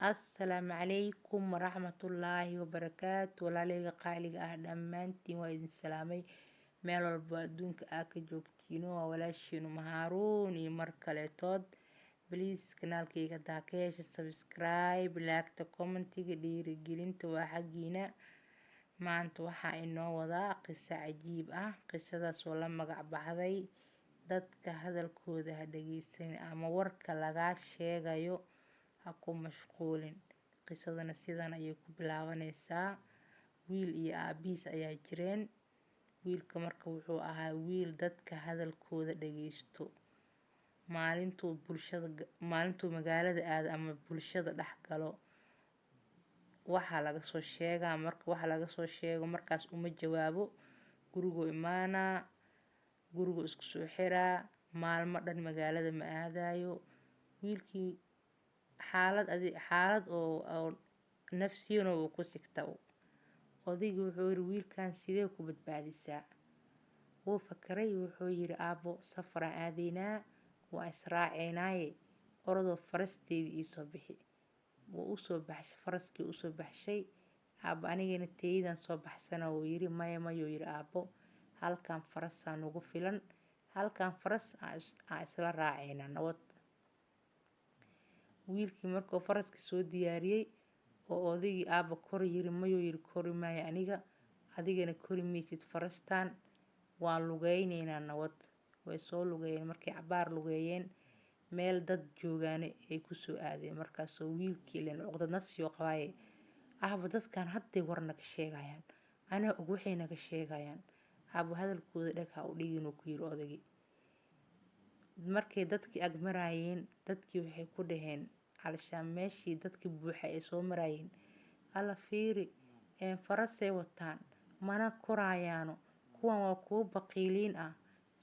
Assalaamu calaykum waraxmatullaahi wabarakaatu. Walaaleyga qaaliga ah dhammaantiin waa idin salaamay meel walbo adduunka aa ka joogtiin. Waa walaashiinu Mahaaruun iyo mar kaleetood. Please kanaalkayga hadaa ka hesha subscribe, laagta, commentiga, dhiirigelinta waa xaggiina. Maanta waxaa inoo wadaa qiso cajiib ah. Qisadaas oo la magac baxday dadka hadalkooda ha dhageysan ama warka lagaa sheegayo ha ku mashquulin. Qisadana sidan ayay ku bilaabanaysaa. Wiil iyo aabihiis ayaa jireen. Wiilka marka wuxuu ahaa wiil dadka hadalkooda dhageysto. Maalintuu magaalada aado ama bulshada dhex galo, waxaa laga soo sheegaa. Waxa laga soo sheego markaas uma jawaabo. Guriguu imaanaa, guriguu isku soo xiraa, maalmo dhan magaalada ma aadayo. Wiilkii xaalad oo nafsiyan uu ku sigta. Odaygii wuxuu yiri wiilkan sidee ku badbaadisaa? Wuu fakaray, wuxuu yiri aabbo safaraan aadaynaa, waa israacaynaaye orodoo farasteydii ii soo bixi. Wuu u soo baxshay, faraskii u soo baxshay. Aabbo anigana teeydan soo baxsana wuu yiri maya yiri aabbo, halkan farasaa nagu filan, halkan faras aan isla raacaynaa nabad. Wiilkii markuu faraskii soo diyaariyey oo odaygii aabbo kor yiri mayuu yiri kori maayo aniga, adigana kori maysid farastaan, waan lugaynaynaa nabad. Way soo lugeeyeen. Markay cabaar lugeeyeen, meel dad joogaan ay ku soo aadeen. Markaasoo wiilkii leen cuqdad nafsi oo qabaaye, aabbo dadkan hadday war naga sheegayaan, anaa og waxay naga sheegayaan. Aabbo hadalkooda dhag ha u dhigin uu ku yiri odaygii. Markay dadkii ag maraayeen, dadkii waxay ku dhaheen alshaan meeshii dadkii buuxa ay soo maraayeen, alla fiiri farasay wataan mana koraayaano, kuwan waa kuwo baqiiliin ah,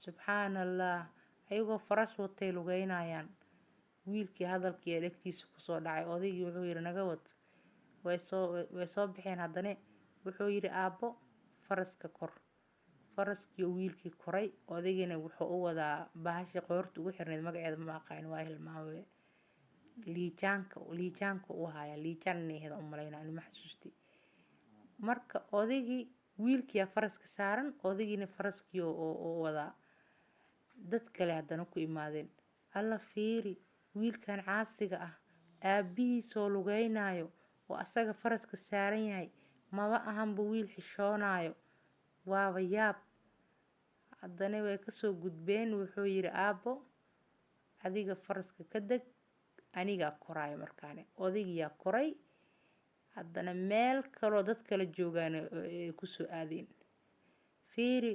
subxaanallah, ayagoo faras watay lugeynayaan. Wiilkii hadalkii ee dhagtiisa kusoo dhacay. Odaygii wuxuu yiri naga wad. way soo baxeen haddana. Wuxuu yiri aabbo faraska kor. Faraskii oo wiilkii koray. Odaygina wuxuu u wadaa bahasha qoorta ugu xirneed, magaceeda ma aqaan, waa hilmaamay. liijaanka u haya liijaan inay ahayd u malaynaa, ma xasuusti. Marka odaygii wiilkii faraska saaran, odaygiina faraskii oo wadaa. Dad kale haddana ku imaadeen. Alla fiiri wiilkan caasiga ah, aabihiisoo lugeynayo oo asaga faraska saaran yahay, maba ahanba wiil xishoonayo, waaba yaab. Haddana way kasoo gudbeen. Wuxuu yiri aabbo adiga faraska ka deg, anigaa koraayo markaane. Odaygiyaa koray. Haddana meel kaloo dad kala joogaan ay ku soo aadeen. Fiiri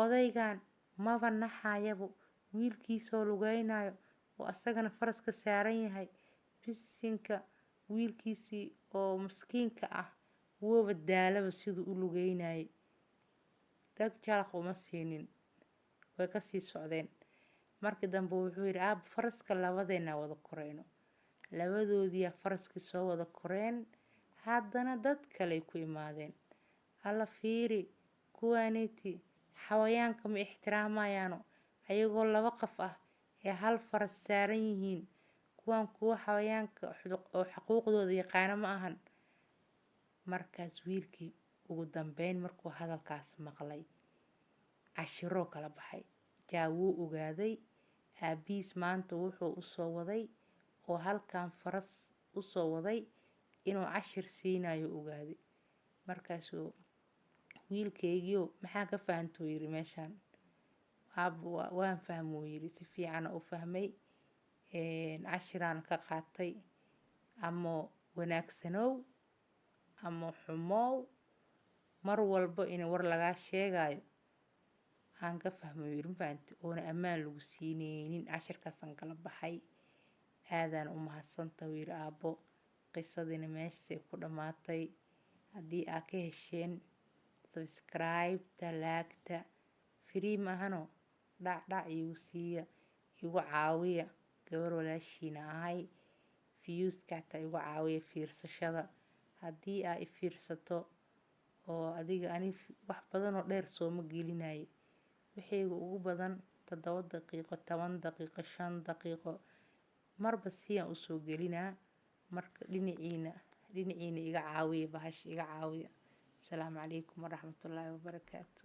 odaygan maba naxayabo, wiilkiisoo lugeynayo oo asagana faraska saaran yahay. Bisinka wiilkiisii oo maskiinka ah wooba daalaba siduu u lugeynayay. Dhag jalaq uma siinin. Way ka sii socdeen. Markii dambe wuxuu yiri aabbo faraska labadeena wada koreyno. Labadoodii faraskii soo wada koreen. Haddana dad kale ku imaadeen. Alla fiiri kuwaaniti xawayaanka ma ixtiraamayaano, ayagoo laba qof ah ee hal faras saaran yihiin. Kuwan kuwa xawayaanka oo xuquuqdooda yaqaana ma ahan. Markaas wiilkii ugu dambeyn markuu hadalkaas maqlay, cashiro kala baxay. Wuu ogaaday aabihiis maanta wuxuu u soo waday oo halkan faras u soo waday inuu cashir siinayo ogaaday. Markaasuu wiilkaygiio maxaa ka fahantuu yiri meeshaan? Aabbo waan fahmuu yiri, si fiican u fahmay. Cashiraan ka qaatay, ama wanaagsanow ama xumow, mar walbo in war lagaa sheegayo aan ka fahmo yiri, ma fahanti, oona ammaan lagu siineynin. Cashirkaasaan kala baxay. Aadaan u mahadsantahay yiri aabbo. Qisadina meeshay ku dhamaatay. Haddii aad ka hesheen subscribe-ta, laagta, free mahano, dhac igu siiya, igu caawiya. Gabar walaashiina ahay. Views-ka xitaa igu caawiya fiirsashada. Haddii aad i fiirsato oo adiga ani wax badan oo dheer soo ma gelinayo. Wixaygu ugu badan 7 daqiiqo, 10 daqiiqo, 5 daqiiqo marba siyaan u soo gelinaa. marka dhinaciina iga caawiya bahasha iga caawiya. Asalaamu calaykum waraxmatullaahi wabarakaatu.